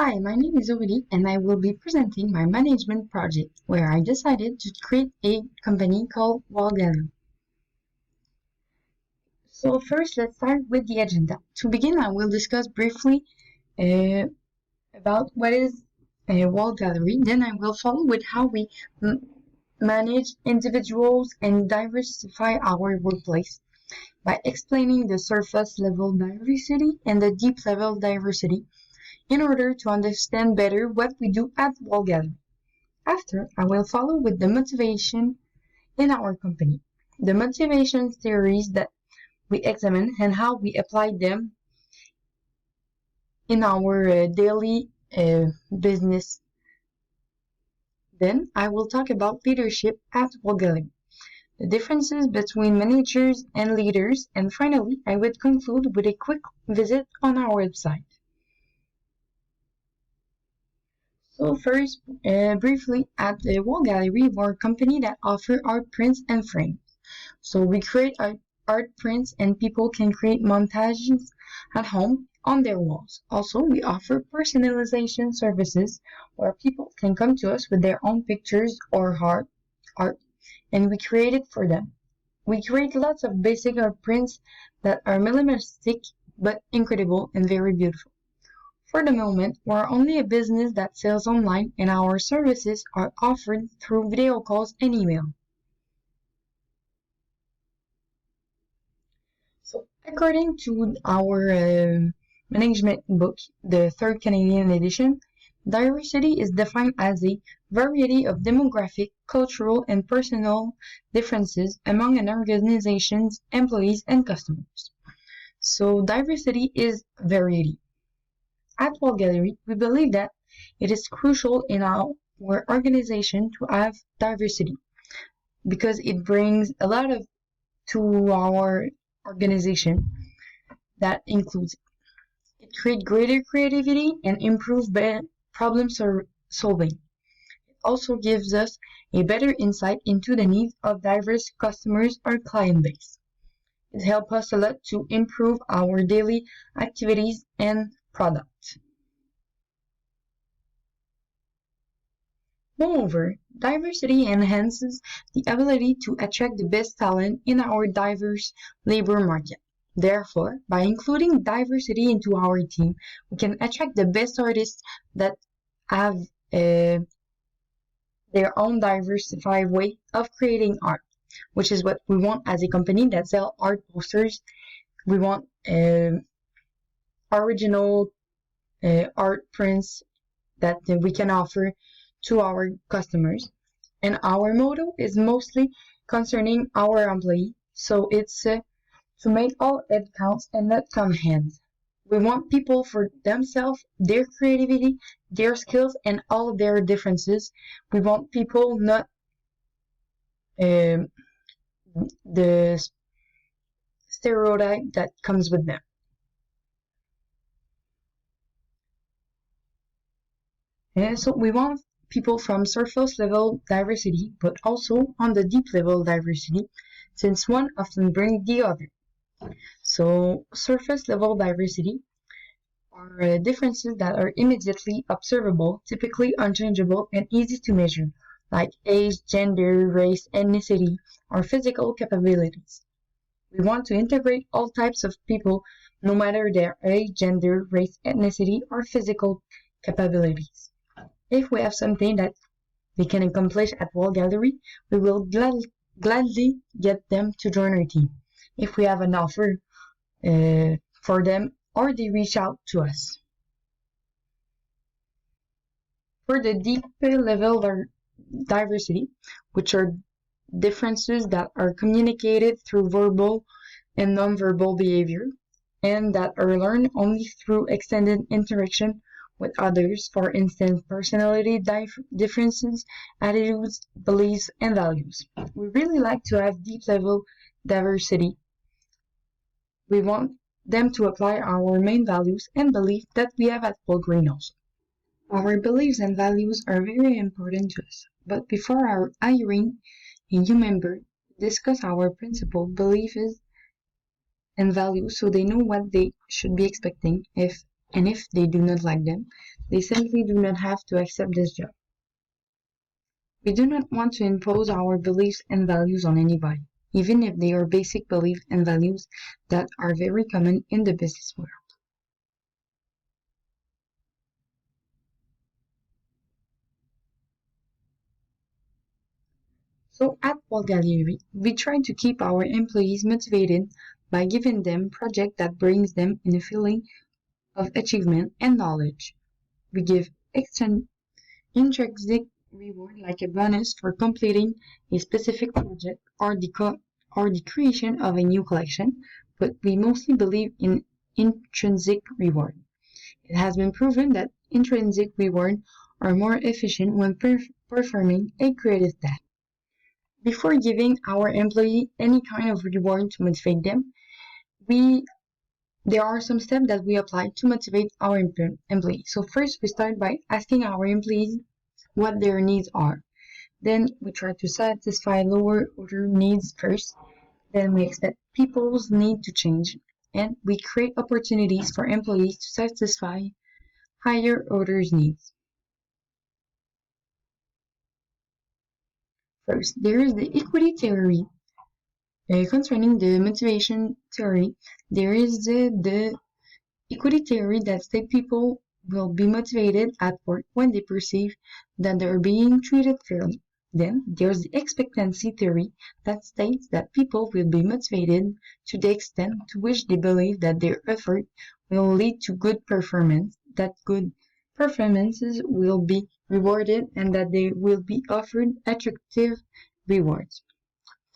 Hi, my name is Aurélie and I will be presenting my management project where I decided to create a company called Wall Gallery. So first, let's start with the agenda. To begin, I will discuss briefly uh, about what is a Wall Gallery. Then I will follow with how we manage individuals and diversify our workplace by explaining the surface level diversity and the deep level diversity in order to understand better what we do at Wall Gallery. After, I will follow with the motivation in our company, the motivation theories that we examine and how we apply them in our daily business. Then I will talk about leadership at Wall Gallery, the differences between managers and leaders, and finally I would conclude with a quick visit on our website. So first, briefly, at the Wall Gallery, we're a company that offer art prints and frames. So we create art prints and people can create montages at home on their walls. Also, we offer personalization services where people can come to us with their own pictures or art and we create it for them. We create lots of basic art prints that are minimalistic but incredible and very beautiful. For the moment, we're only a business that sells online and our services are offered through video calls and email. So, according to our management book, the third Canadian edition, diversity is defined as a variety of demographic, cultural, and personal differences among an organization's employees and customers. So, diversity is variety. At Wall Gallery, we believe that it is crucial in our organization to have diversity because it brings a lot of to our organization that includes it creates greater creativity and improves problem solving. It also gives us a better insight into the needs of diverse customers or client base. It helps us a lot to improve our daily activities and products. Moreover, diversity enhances the ability to attract the best talent in our diverse labor market. Therefore, by including diversity into our team, we can attract the best artists that have their own diversified way of creating art, which is what we want as a company that sell art posters. We want original art prints that we can offer to our customers. And our motto is mostly concerning our employee. So it's to make all it counts and not come hands. We want people for themselves, their creativity, their skills, and all their differences. We want people not the stereotype that comes with them. And so we want people from surface level diversity, but also on the deep level diversity, since one often brings the other. So surface level diversity are differences that are immediately observable, typically unchangeable and easy to measure, like age, gender, race, ethnicity, or physical capabilities. We want to integrate all types of people, no matter their age, gender, race, ethnicity, or physical capabilities. If we have something that we can accomplish at Wall Gallery, we will gladly get them to join our team. If we have an offer for them or they reach out to us. For the deeper level diversity, which are differences that are communicated through verbal and nonverbal behavior, and that are learned only through extended interaction with others, for instance, personality differences, attitudes, beliefs, and values. We really like to have deep level diversity. We want them to apply our main values and beliefs that we have at Wall Green also. Our beliefs and values are very important to us, but before our hiring a new member, discuss our principal beliefs and values so they know what they should be expecting if and if they do not like them, they simply do not have to accept this job. We do not want to impose our beliefs and values on anybody, even if they are basic beliefs and values that are very common in the business world. So at Wall Gallery, we try to keep our employees motivated by giving them projects that brings them in a feeling of achievement and knowledge. We give intrinsic reward like a bonus for completing a specific project or the creation of a new collection, but we mostly believe in intrinsic reward. It has been proven that intrinsic rewards are more efficient when performing a creative task. Before giving our employee any kind of reward to motivate them, we there are some steps that we apply to motivate our employees. So first, we start by asking our employees what their needs are. Then we try to satisfy lower order needs first. Then we expect people's need to change. And we create opportunities for employees to satisfy higher orders needs. First, there is the equity theory. Concerning the motivation theory, there is the equity theory that states people will be motivated at work when they perceive that they are being treated fairly. Then there's the expectancy theory that states that people will be motivated to the extent to which they believe that their effort will lead to good performance, that good performances will be rewarded, and that they will be offered attractive rewards.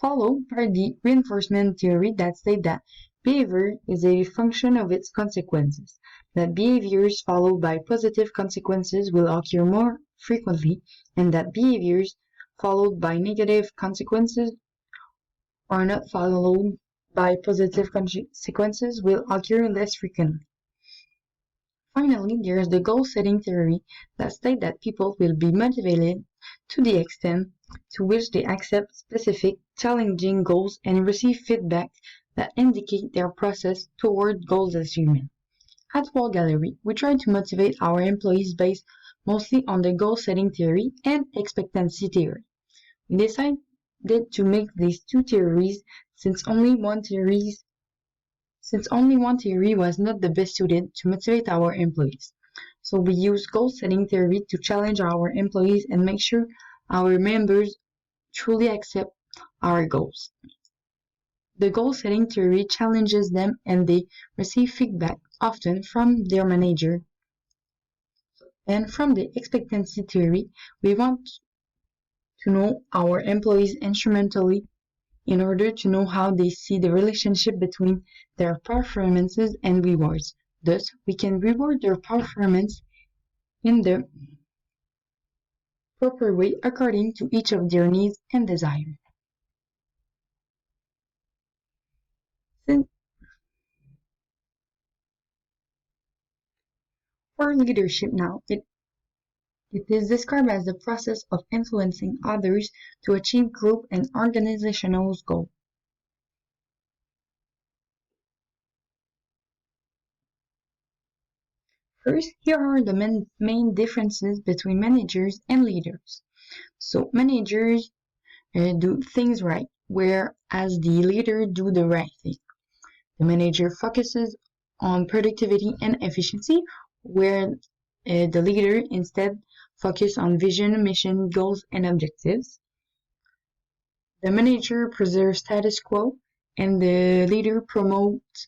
Followed by the reinforcement theory that states that behavior is a function of its consequences, that behaviors followed by positive consequences will occur more frequently, and that behaviors followed by negative consequences or not followed by positive consequences will occur less frequently. Finally, there is the goal-setting theory that states that people will be motivated to the extent to which they accept specific, challenging goals and receive feedback that indicate their process toward goals achievement. At Wall Gallery, we try to motivate our employees based mostly on the goal-setting theory and expectancy theory. We decided to make these two theories since only one theory was not the best suited to motivate our employees. So we use goal-setting theory to challenge our employees and make sure our members truly accept our goals. The goal-setting theory challenges them and they receive feedback often from their manager. And from the expectancy theory, we want to know our employees instrumentally in order to know how they see the relationship between their performances and rewards. Thus, we can reward their performance in the proper way according to each of their needs and desires. For leadership now, it is described as the process of influencing others to achieve group and organizational goals. First, here are the main differences between managers and leaders. So managers do things right, whereas the leader do the right thing. The manager focuses on productivity and efficiency, where the leader instead focuses on vision, mission, goals, and objectives. The manager preserves status quo, and the leader promotes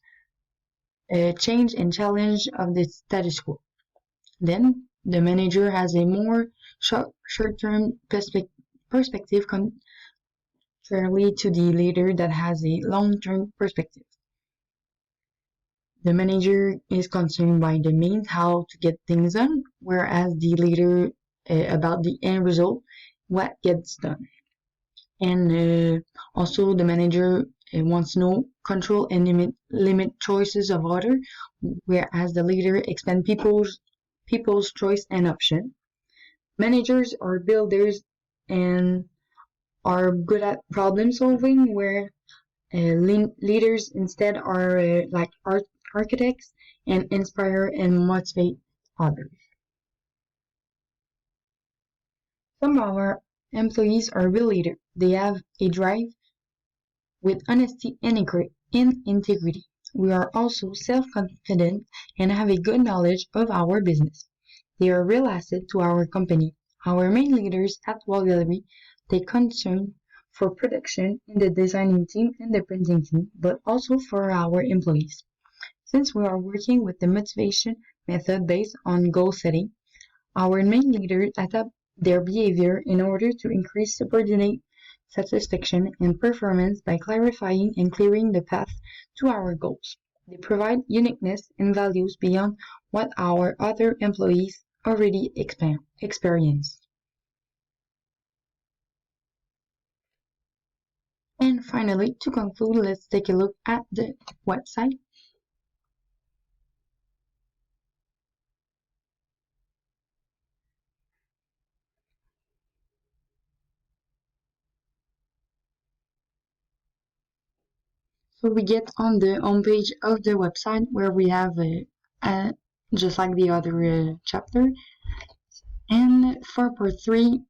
change and challenge of the status quo. Then the manager has a more short-term perspective contrarily to the leader that has a long-term perspective. The manager is concerned by the means how to get things done, whereas the leader about the end result, what gets done. And also the manager wants to know, control and limit choices of others, whereas the leader expand people's choice and option. Managers are builders and are good at problem solving, where leaders instead are like architects and inspire and motivate others. Some of our employees are real leaders. They have a drive with honesty and integrity. We are also self-confident and have a good knowledge of our business. They are a real asset to our company. Our main leaders at Wall Gallery take concern for production in the designing team and the printing team, but also for our employees. Since we are working with the motivation method based on goal setting, our main leaders adapt their behavior in order to increase subordinate satisfaction and performance by clarifying and clearing the path to our goals. They provide uniqueness and values beyond what our other employees already experience. And finally, to conclude, let's take a look at the website. So we get on the homepage of the website where we have just like the other chapter. And for part 3,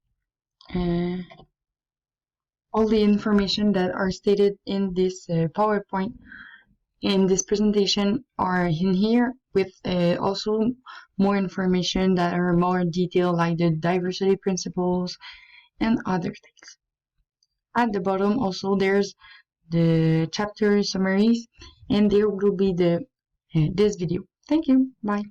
all the information that are stated in this PowerPoint in this presentation are in here with also more information that are more detailed like the diversity principles and other things. At the bottom also there's the chapter summaries and there will be the this video. Thank you. Bye.